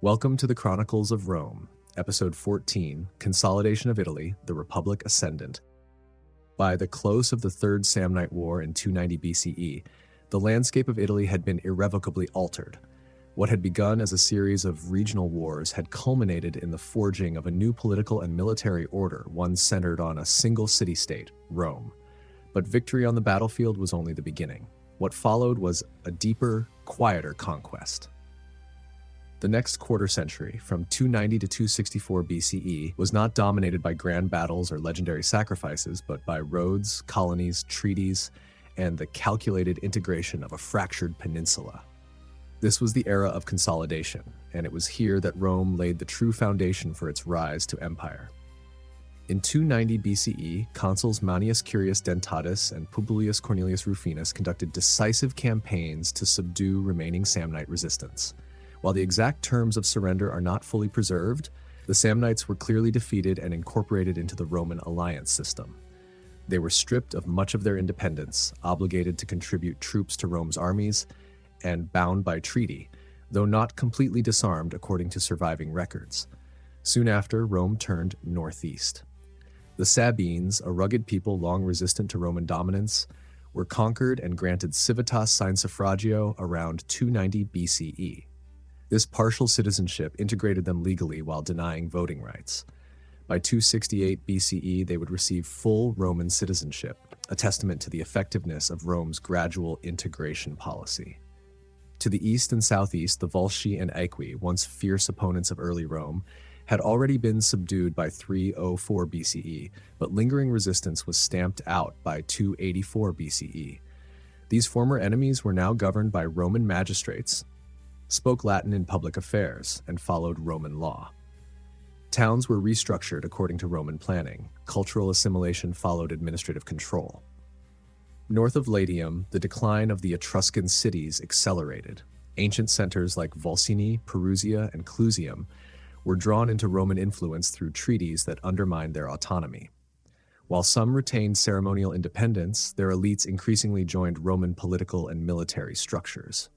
Welcome to the Chronicles of Rome, Episode 14, Consolidation of Italy, the Republic Ascendant. By the close of the Third Samnite War in 290 BCE, the landscape of Italy had been irrevocably altered. What had begun as a series of regional wars had culminated in the forging of a new political and military order, one centered on a single city-state, Rome. But victory on the battlefield was only the beginning. What followed was a deeper, quieter conquest. The next quarter century, from 290 to 264 BCE, was not dominated by grand battles or legendary sacrifices, but by roads, colonies, treaties, and the calculated integration of a fractured peninsula. This was the era of consolidation, and it was here that Rome laid the true foundation for its rise to empire. In 290 BCE, consuls Manius Curius Dentatus and Publius Cornelius Rufinus conducted decisive campaigns to subdue remaining Samnite resistance. While the exact terms of surrender are not fully preserved, the Samnites were clearly defeated and incorporated into the Roman alliance system. They were stripped of much of their independence, obligated to contribute troops to Rome's armies, and bound by treaty, though not completely disarmed according to surviving records. Soon after, Rome turned northeast. The Sabines, a rugged people long resistant to Roman dominance, were conquered and granted Civitas sine Suffragio around 290 BCE. This partial citizenship integrated them legally while denying voting rights. By 268 BCE, they would receive full Roman citizenship, a testament to the effectiveness of Rome's gradual integration policy. To the east and southeast, the Volsci and Aequi, once fierce opponents of early Rome, had already been subdued by 304 BCE, but lingering resistance was stamped out by 284 BCE. These former enemies were now governed by Roman magistrates, spoke Latin in public affairs, and followed Roman law. Towns were restructured according to Roman planning. Cultural assimilation followed administrative control. North of Latium, the decline of the Etruscan cities accelerated. Ancient centers like Volsci, Perusia, and Clusium were drawn into Roman influence through treaties that undermined their autonomy. While some retained ceremonial independence, their elites increasingly joined Roman political and military structures.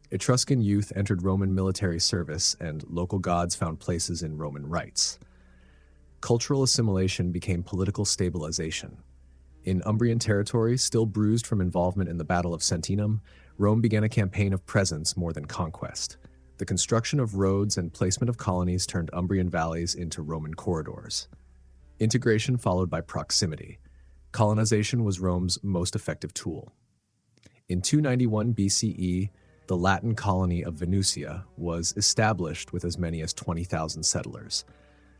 Etruscan youth entered Roman military service, and local gods found places in Roman rites. Cultural assimilation became political stabilization. In Umbrian territory, still bruised from involvement in the Battle of Sentinum, Rome began a campaign of presence more than conquest. The construction of roads and placement of colonies turned Umbrian valleys into Roman corridors. Integration followed by proximity. Colonization was Rome's most effective tool. In 291 BCE, the Latin colony of Venusia was established with as many as 20,000 settlers.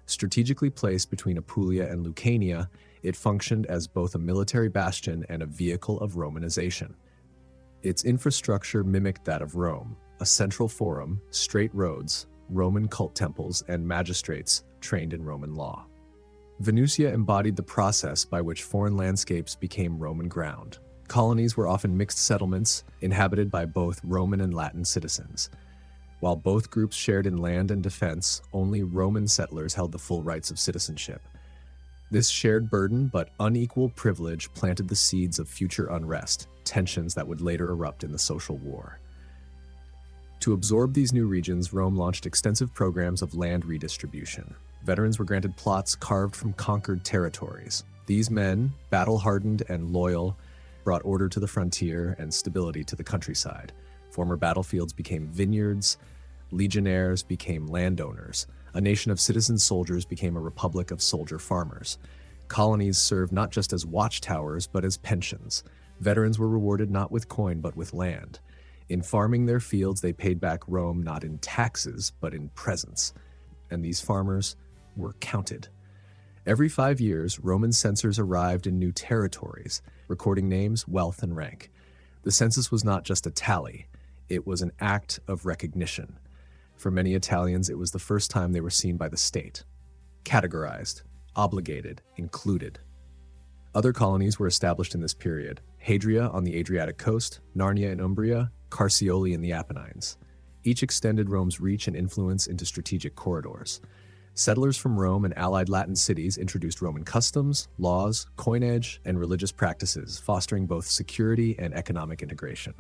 Strategically placed between Apulia and Lucania, it functioned as both a military bastion and a vehicle of Romanization. Its infrastructure mimicked that of Rome: a central forum, straight roads, Roman cult temples, and magistrates trained in Roman law. Venusia embodied the process by which foreign landscapes became Roman ground. Colonies were often mixed settlements inhabited by both Roman and Latin citizens. While both groups shared in land and defense, only Roman settlers held the full rights of citizenship. This shared burden but unequal privilege planted the seeds of future unrest, tensions that would later erupt in the social war. To absorb these new regions, Rome launched extensive programs of land redistribution. Veterans were granted plots carved from conquered territories. These men, battle-hardened and loyal, brought order to the frontier and stability to the countryside. Former battlefields became vineyards, legionnaires became landowners, a nation of citizen soldiers became a republic of soldier farmers. Colonies served not just as watchtowers, but as pensions. Veterans were rewarded not with coin, but with land. In farming their fields, they paid back Rome not in taxes, but in presents. And these farmers were counted. Every 5 years, Roman censors arrived in new territories, recording names, wealth, and rank. The census was not just a tally, it was an act of recognition. For many Italians, it was the first time they were seen by the state. Categorized, obligated, included. Other colonies were established in this period: Hadria on the Adriatic coast, Narnia in Umbria, Carsioli in the Apennines. Each extended Rome's reach and influence into strategic corridors. Settlers from Rome and allied Latin cities introduced Roman customs, laws, coinage, and religious practices, fostering both security and economic integration.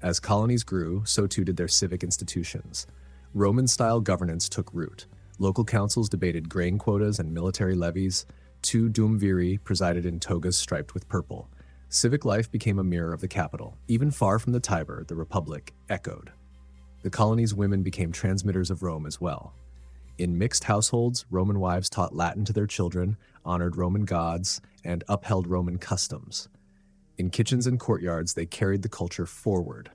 As colonies grew, so too did their civic institutions. Roman-style governance took root. Local councils debated grain quotas and military levies. 2 duumviri presided in togas striped with purple. Civic life became a mirror of the capital. Even far from the Tiber, the Republic echoed. The colonies' women became transmitters of Rome as well. In mixed households, Roman wives taught Latin to their children, honored Roman gods, and upheld Roman customs. In kitchens and courtyards, they carried the culture forward.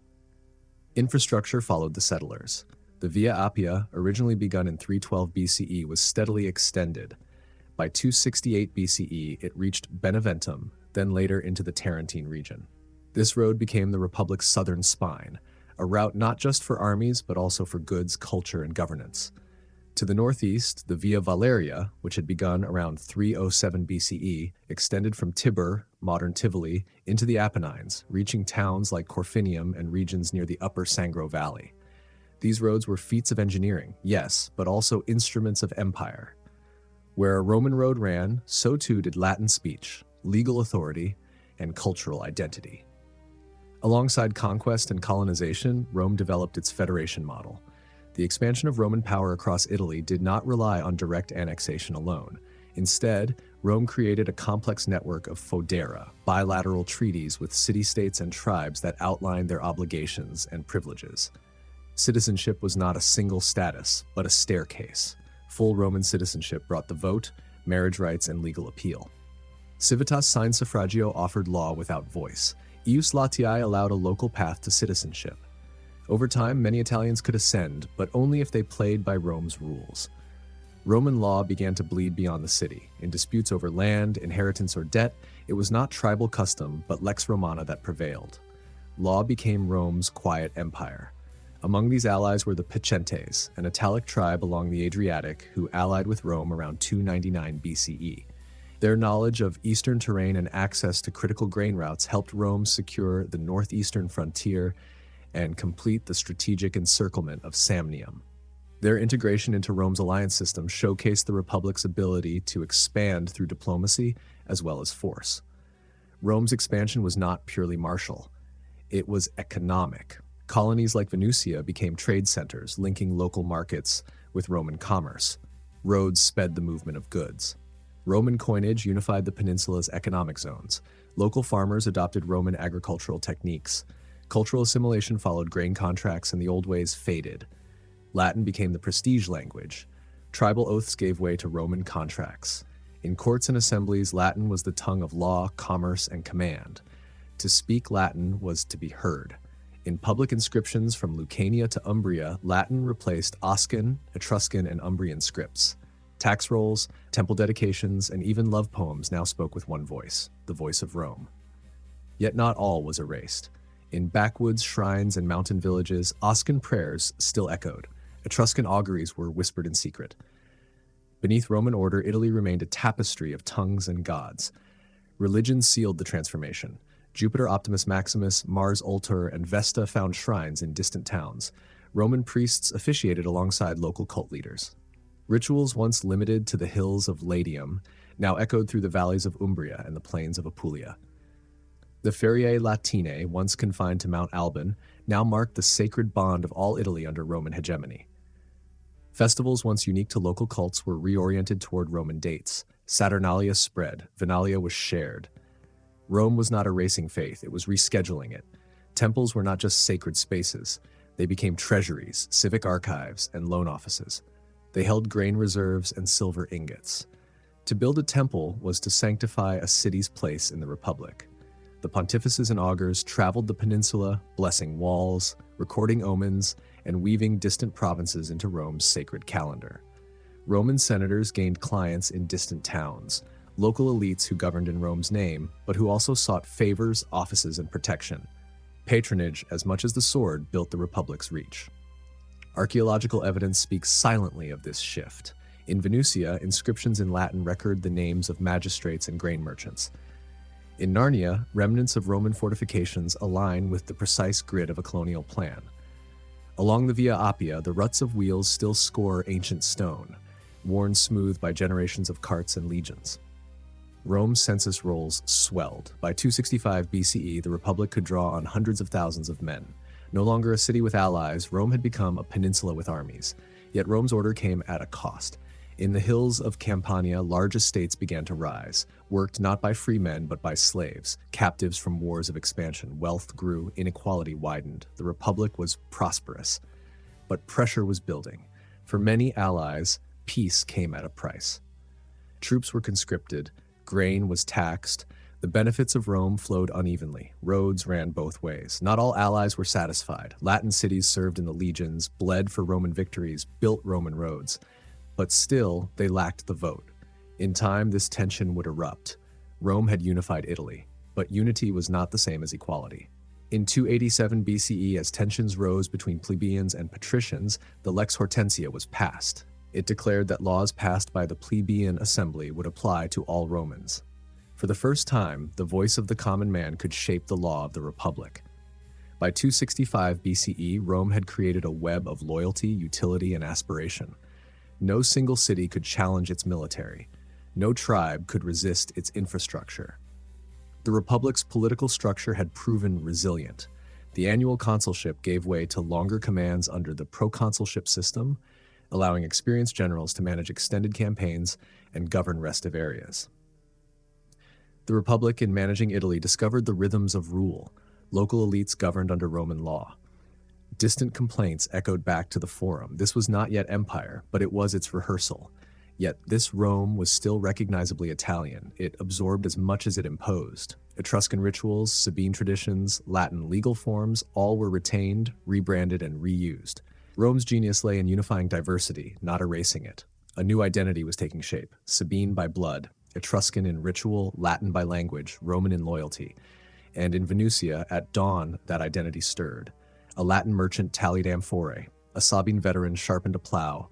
Infrastructure followed the settlers. The Via Appia, originally begun in 312 BCE, was steadily extended. By 268 BCE, it reached Beneventum, then later into the Tarentine region. This road became the Republic's southern spine, a route not just for armies, but also for goods, culture, and governance. To the northeast, the Via Valeria, which had begun around 307 BCE, extended from Tibur, modern Tivoli, into the Apennines, reaching towns like Corfinium and regions near the upper Sangro Valley. These roads were feats of engineering, yes, but also instruments of empire. Where a Roman road ran, so too did Latin speech, legal authority, and cultural identity. Alongside conquest and colonization, Rome developed its federation model. The expansion of Roman power across Italy did not rely on direct annexation alone. Instead, Rome created a complex network of foedera, bilateral treaties with city-states and tribes that outlined their obligations and privileges. Citizenship was not a single status, but a staircase. Full Roman citizenship brought the vote, marriage rights, and legal appeal. Civitas sine Suffragio offered law without voice. Ius Latiae allowed a local path to citizenship. Over time, many Italians could ascend, but only if they played by Rome's rules. Roman law began to bleed beyond the city. In disputes over land, inheritance, or debt, it was not tribal custom, but lex romana that prevailed. Law became Rome's quiet empire. Among these allies were the Picentes, an Italic tribe along the Adriatic who allied with Rome around 299 BCE. Their knowledge of eastern terrain and access to critical grain routes helped Rome secure the northeastern frontier and complete the strategic encirclement of Samnium. Their integration into Rome's alliance system showcased the Republic's ability to expand through diplomacy as well as force. Rome's expansion was not purely martial. It was economic. Colonies like Venusia became trade centers, linking local markets with Roman commerce. Roads sped the movement of goods. Roman coinage unified the peninsula's economic zones. Local farmers adopted Roman agricultural techniques. Cultural assimilation followed grain contracts, and the old ways faded. Latin became the prestige language. Tribal oaths gave way to Roman contracts. In courts and assemblies, Latin was the tongue of law, commerce, and command. To speak Latin was to be heard. In public inscriptions from Lucania to Umbria, Latin replaced Oscan, Etruscan, and Umbrian scripts. Tax rolls, temple dedications, and even love poems now spoke with one voice, the voice of Rome. Yet not all was erased. In backwoods, shrines, and mountain villages, Oscan prayers still echoed. Etruscan auguries were whispered in secret. Beneath Roman order, Italy remained a tapestry of tongues and gods. Religion sealed the transformation. Jupiter Optimus Maximus, Mars Ultor, and Vesta found shrines in distant towns. Roman priests officiated alongside local cult leaders. Rituals once limited to the hills of Latium now echoed through the valleys of Umbria and the plains of Apulia. The Feriae Latinae, once confined to Mount Alban, now marked the sacred bond of all Italy under Roman hegemony. Festivals once unique to local cults were reoriented toward Roman dates. Saturnalia spread, Venalia was shared. Rome was not erasing faith, it was rescheduling it. Temples were not just sacred spaces. They became treasuries, civic archives, and loan offices. They held grain reserves and silver ingots. To build a temple was to sanctify a city's place in the Republic. The pontifices and augurs traveled the peninsula, blessing walls, recording omens, and weaving distant provinces into Rome's sacred calendar. Roman senators gained clients in distant towns, local elites who governed in Rome's name, but who also sought favors, offices, and protection. Patronage, as much as the sword, built the Republic's reach. Archaeological evidence speaks silently of this shift. In Venusia, inscriptions in Latin record the names of magistrates and grain merchants. In Narnia, remnants of Roman fortifications align with the precise grid of a colonial plan. Along the Via Appia, the ruts of wheels still score ancient stone, worn smooth by generations of carts and legions. Rome's census rolls swelled. By 265 BCE, the Republic could draw on hundreds of thousands of men. No longer a city with allies, Rome had become a peninsula with armies. Yet Rome's order came at a cost. In the hills of Campania, large estates began to rise, worked not by free men but by slaves, captives from wars of expansion. Wealth grew, inequality widened. The Republic was prosperous. But pressure was building. For many allies, peace came at a price. Troops were conscripted, grain was taxed, the benefits of Rome flowed unevenly. Roads ran both ways. Not all allies were satisfied. Latin cities served in the legions, bled for Roman victories, built Roman roads. But still, they lacked the vote. In time, this tension would erupt. Rome had unified Italy, but unity was not the same as equality. In 287 BCE, as tensions rose between plebeians and patricians, the Lex Hortensia was passed. It declared that laws passed by the plebeian assembly would apply to all Romans. For the first time, the voice of the common man could shape the law of the Republic. By 265 BCE, Rome had created a web of loyalty, utility, and aspiration. No single city could challenge its military. No tribe could resist its infrastructure. The Republic's political structure had proven resilient. The annual consulship gave way to longer commands under the proconsulship system, allowing experienced generals to manage extended campaigns and govern restive areas. The Republic, in managing Italy, discovered the rhythms of rule. Local elites governed under Roman law. Distant complaints echoed back to the Forum. This was not yet empire, but it was its rehearsal. Yet this Rome was still recognizably Italian. It absorbed as much as it imposed. Etruscan rituals, Sabine traditions, Latin legal forms, all were retained, rebranded, and reused. Rome's genius lay in unifying diversity, not erasing it. A new identity was taking shape, Sabine by blood, Etruscan in ritual, Latin by language, Roman in loyalty. And in Venusia, at dawn, that identity stirred. A Latin merchant tallied amphore, a Sabine veteran sharpened a plow.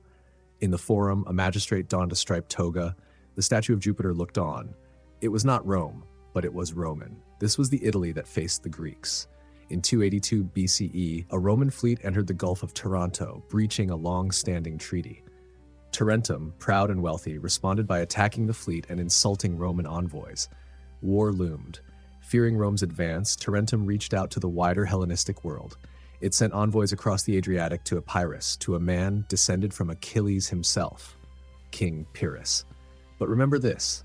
In the Forum, a magistrate donned a striped toga. The statue of Jupiter looked on. It was not Rome, but it was Roman. This was the Italy that faced the Greeks. In 282 BCE, a Roman fleet entered the Gulf of Taranto, breaching a long-standing treaty. Tarentum, proud and wealthy, responded by attacking the fleet and insulting Roman envoys. War loomed. Fearing Rome's advance, Tarentum reached out to the wider Hellenistic world. It sent envoys across the Adriatic to Epirus, to a man descended from Achilles himself, King Pyrrhus. But remember this,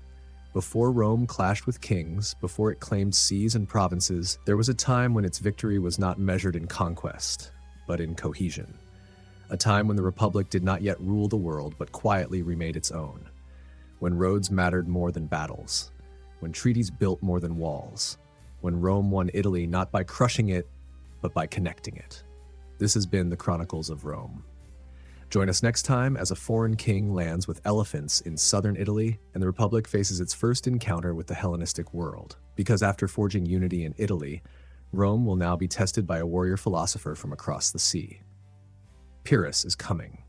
before Rome clashed with kings, before it claimed seas and provinces, there was a time when its victory was not measured in conquest, but in cohesion. A time when the Republic did not yet rule the world, but quietly remade its own. When roads mattered more than battles. When treaties built more than walls. When Rome won Italy not by crushing it, but by connecting it. This has been the Chronicles of Rome. Join us next time as a foreign king lands with elephants in southern Italy and the Republic faces its first encounter with the Hellenistic world. Because after forging unity in Italy, Rome will now be tested by a warrior philosopher from across the sea. Pyrrhus is coming.